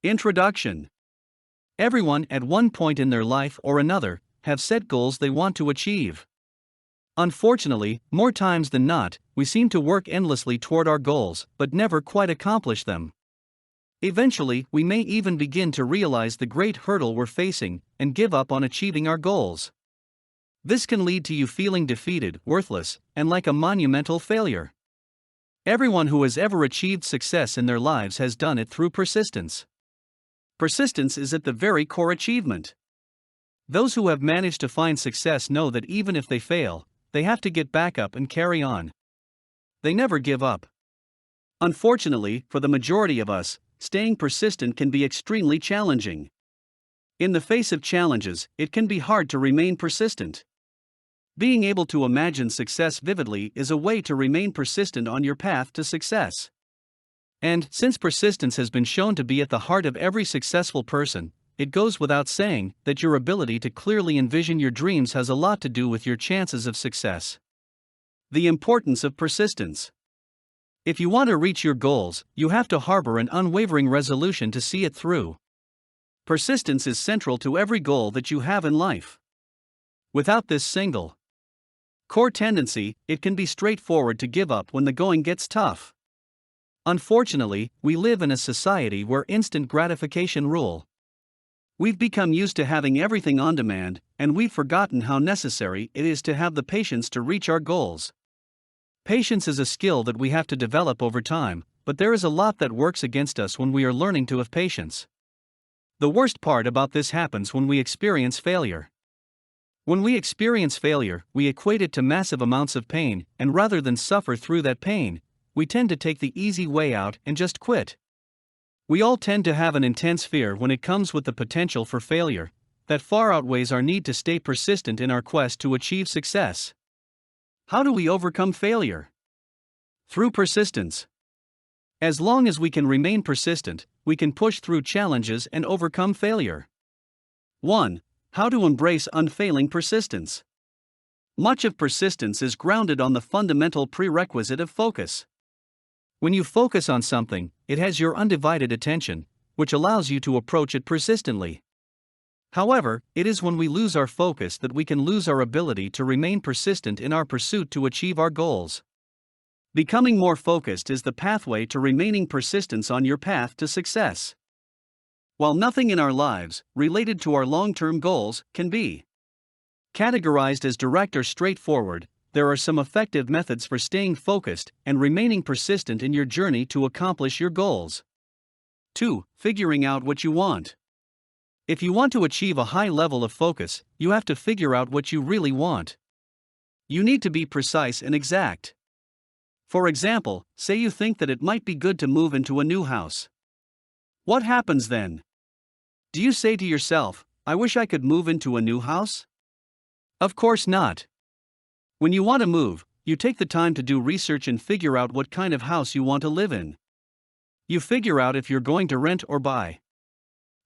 Introduction. Everyone, at one point in their life or another, have set goals they want to achieve. Unfortunately, more times than not, we seem to work endlessly toward our goals, but never quite accomplish them. Eventually, we may even begin to realize the great hurdle we're facing and give up on achieving our goals. This can lead to you feeling defeated, worthless, and like a monumental failure. Everyone who has ever achieved success in their lives has done it through persistence. Persistence is at the very core achievement. Those who have managed to find success know that even if they fail, they have to get back up and carry on. They never give up. Unfortunately, for the majority of us, staying persistent can be extremely challenging. In the face of challenges, it can be hard to remain persistent. Being able to imagine success vividly is a way to remain persistent on your path to success. And, since persistence has been shown to be at the heart of every successful person, it goes without saying that your ability to clearly envision your dreams has a lot to do with your chances of success. The importance of persistence. If you want to reach your goals, you have to harbor an unwavering resolution to see it through. Persistence is central to every goal that you have in life. Without this single core tendency, it can be straightforward to give up when the going gets tough. Unfortunately, we live in a society where instant gratification rule. We've become used to having everything on demand, and we've forgotten how necessary it is to have the patience to reach our goals. Patience is a skill that we have to develop over time, but there is a lot that works against us when we are learning to have patience. The worst part about this happens when we experience failure. When we experience failure, we equate it to massive amounts of pain, and rather than suffer through that pain, we tend to take the easy way out and just quit. We all tend to have an intense fear when it comes with the potential for failure, that far outweighs our need to stay persistent in our quest to achieve success. How do we overcome failure? Through persistence. As long as we can remain persistent, we can push through challenges and overcome failure. 1. How to embrace unfailing persistence. Much of persistence is grounded on the fundamental prerequisite of focus. When you focus on something, it has your undivided attention, which allows you to approach it persistently. However, it is when we lose our focus that we can lose our ability to remain persistent in our pursuit to achieve our goals. Becoming more focused is the pathway to remaining persistent on your path to success. While nothing in our lives, related to our long-term goals, can be categorized as direct or straightforward, there are some effective methods for staying focused and remaining persistent in your journey to accomplish your goals. 2. Figuring out what you want. If you want to achieve a high level of focus, you have to figure out what you really want. You need to be precise and exact. For example, say you think that it might be good to move into a new house. What happens then? Do you say to yourself, "I wish I could move into a new house"? Of course not. When you want to move, you take the time to do research and figure out what kind of house you want to live in. You figure out if you're going to rent or buy.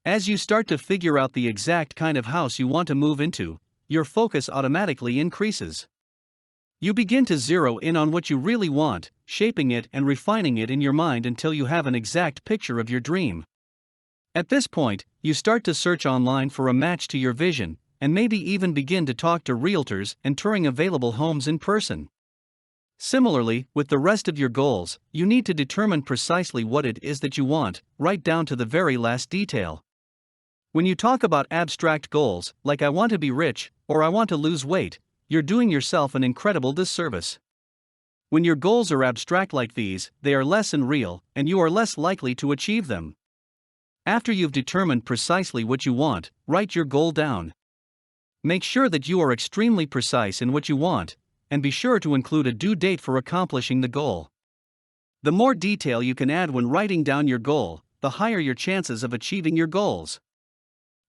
As you start to figure out the exact kind of house you want to move into, your focus automatically increases. You begin to zero in on what you really want, shaping it and refining it in your mind until you have an exact picture of your dream. At this point, you start to search online for a match to your vision, and maybe even begin to talk to realtors and touring available homes in person. Similarly, with the rest of your goals, you need to determine precisely what it is that you want, right down to the very last detail. When you talk about abstract goals, like "I want to be rich" or "I want to lose weight," you're doing yourself an incredible disservice. When your goals are abstract like these, they are less real, and you are less likely to achieve them. After you've determined precisely what you want, write your goal down. Make sure that you are extremely precise in what you want, and be sure to include a due date for accomplishing the goal. The more detail you can add when writing down your goal, the higher your chances of achieving your goals.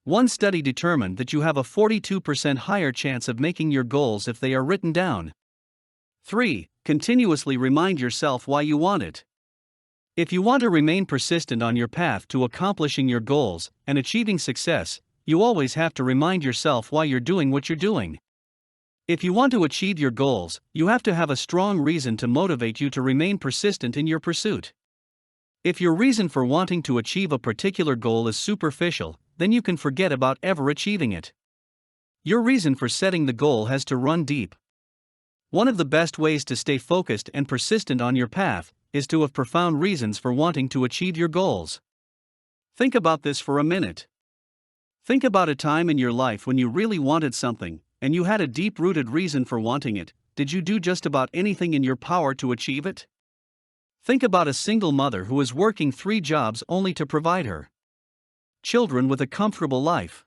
One study determined that you have a 42% higher chance of making your goals if they are written down. 3. Continuously remind yourself why you want it. If you want to remain persistent on your path to accomplishing your goals and achieving success, you always have to remind yourself why you're doing what you're doing. If you want to achieve your goals, you have to have a strong reason to motivate you to remain persistent in your pursuit. If your reason for wanting to achieve a particular goal is superficial, then you can forget about ever achieving it. Your reason for setting the goal has to run deep. One of the best ways to stay focused and persistent on your path is to have profound reasons for wanting to achieve your goals. Think about this for a minute. Think about a time in your life when you really wanted something, and you had a deep-rooted reason for wanting it. Did you do just about anything in your power to achieve it? Think about a single mother who is working 3 jobs only to provide her children with a comfortable life.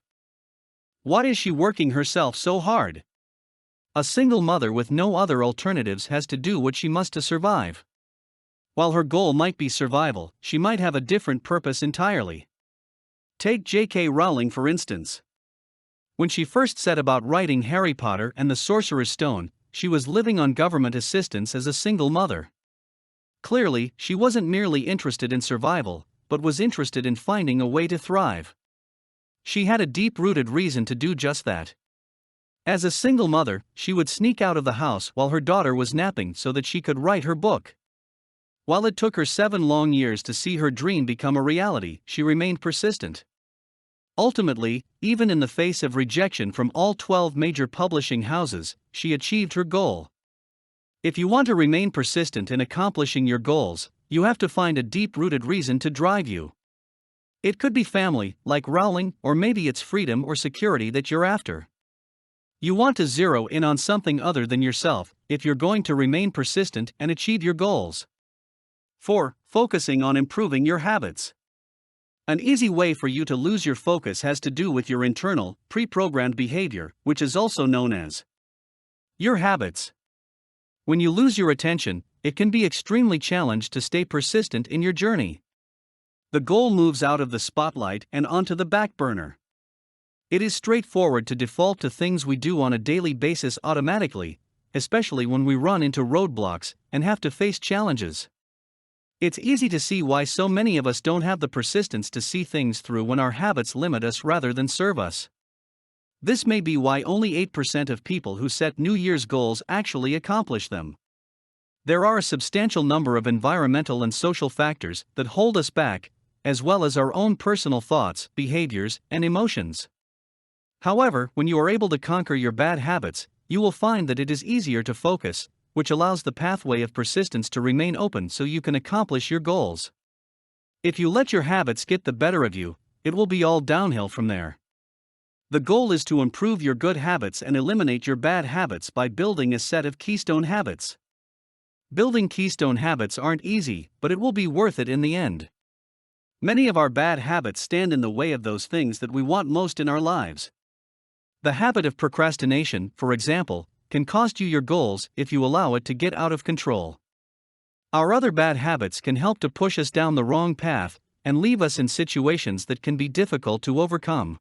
Why is she working herself so hard? A single mother with no other alternatives has to do what she must to survive. While her goal might be survival, she might have a different purpose entirely. Take J.K. Rowling for instance. When she first set about writing Harry Potter and the Sorcerer's Stone, she was living on government assistance as a single mother. Clearly, she wasn't merely interested in survival, but was interested in finding a way to thrive. She had a deep-rooted reason to do just that. As a single mother, she would sneak out of the house while her daughter was napping so that she could write her book. While it took her 7 long years to see her dream become a reality, she remained persistent. Ultimately, even in the face of rejection from all 12 major publishing houses, she achieved her goal. If you want to remain persistent in accomplishing your goals, you have to find a deep-rooted reason to drive you. It could be family, like Rowling, or maybe it's freedom or security that you're after. You want to zero in on something other than yourself if you're going to remain persistent and achieve your goals. 4. Focusing on improving your habits. An easy way for you to lose your focus has to do with your internal, pre-programmed behavior, which is also known as your habits. When you lose your attention, it can be extremely challenging to stay persistent in your journey. The goal moves out of the spotlight and onto the back burner. It is straightforward to default to things we do on a daily basis automatically, especially when we run into roadblocks and have to face challenges. It's easy to see why so many of us don't have the persistence to see things through when our habits limit us rather than serve us. This may be why only 8% of people who set New Year's goals actually accomplish them. There are a substantial number of environmental and social factors that hold us back, as well as our own personal thoughts, behaviors, and emotions. However, when you are able to conquer your bad habits, you will find that it is easier to focus, which allows the pathway of persistence to remain open so you can accomplish your goals. If you let your habits get the better of you, it will be all downhill from there. The goal is to improve your good habits and eliminate your bad habits by building a set of keystone habits. Building keystone habits aren't easy, but it will be worth it in the end. Many of our bad habits stand in the way of those things that we want most in our lives. The habit of procrastination, for example, can cost you your goals if you allow it to get out of control. Our other bad habits can help to push us down the wrong path and leave us in situations that can be difficult to overcome.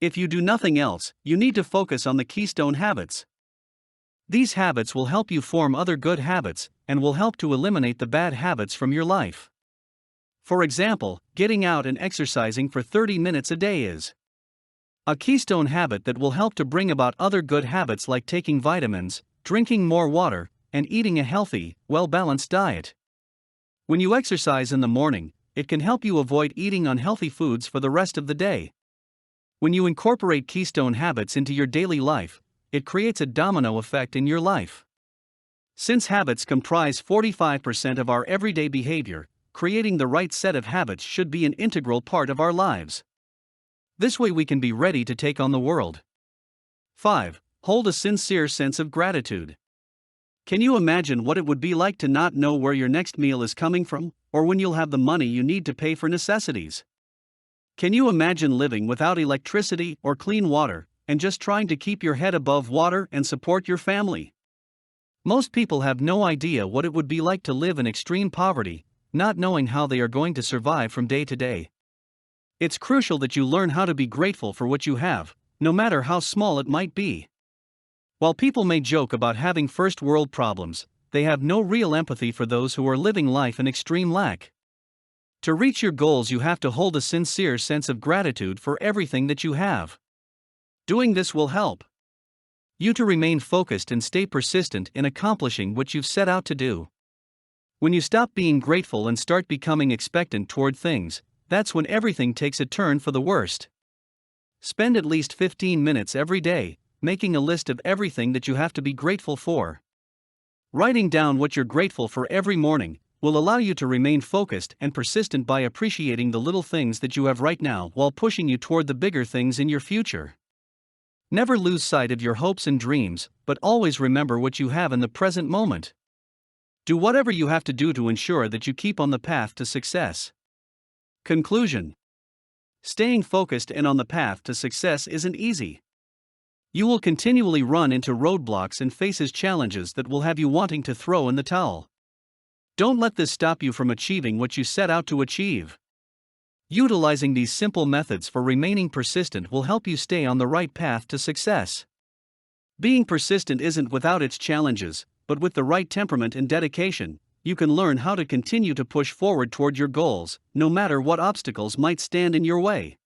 If you do nothing else, you need to focus on the keystone habits. These habits will help you form other good habits and will help to eliminate the bad habits from your life. For example, getting out and exercising for 30 minutes a day is a keystone habit that will help to bring about other good habits like taking vitamins, drinking more water, and eating a healthy, well-balanced diet. When you exercise in the morning, it can help you avoid eating unhealthy foods for the rest of the day. When you incorporate keystone habits into your daily life, it creates a domino effect in your life. Since habits comprise 45% of our everyday behavior, creating the right set of habits should be an integral part of our lives. This way we can be ready to take on the world. 5. Hold a sincere sense of gratitude. Can you imagine what it would be like to not know where your next meal is coming from, or when you'll have the money you need to pay for necessities? Can you imagine living without electricity or clean water, and just trying to keep your head above water and support your family? Most people have no idea what it would be like to live in extreme poverty, not knowing how they are going to survive from day to day. It's crucial that you learn how to be grateful for what you have, no matter how small it might be. While people may joke about having first world problems, they have no real empathy for those who are living life in extreme lack. To reach your goals, you have to hold a sincere sense of gratitude for everything that you have. Doing this will help you to remain focused and stay persistent in accomplishing what you've set out to do. When you stop being grateful and start becoming expectant toward things, that's when everything takes a turn for the worst. Spend at least 15 minutes every day, making a list of everything that you have to be grateful for. Writing down what you're grateful for every morning will allow you to remain focused and persistent by appreciating the little things that you have right now while pushing you toward the bigger things in your future. Never lose sight of your hopes and dreams, but always remember what you have in the present moment. Do whatever you have to do to ensure that you keep on the path to success. Conclusion: staying focused and on the path to success isn't easy. You will continually run into roadblocks and faces challenges that will have you wanting to throw in the towel. Don't let this stop you from achieving what you set out to achieve. Utilizing these simple methods for remaining persistent will help you stay on the right path to success. Being persistent isn't without its challenges, but with the right temperament and dedication, you can learn how to continue to push forward toward your goals, no matter what obstacles might stand in your way.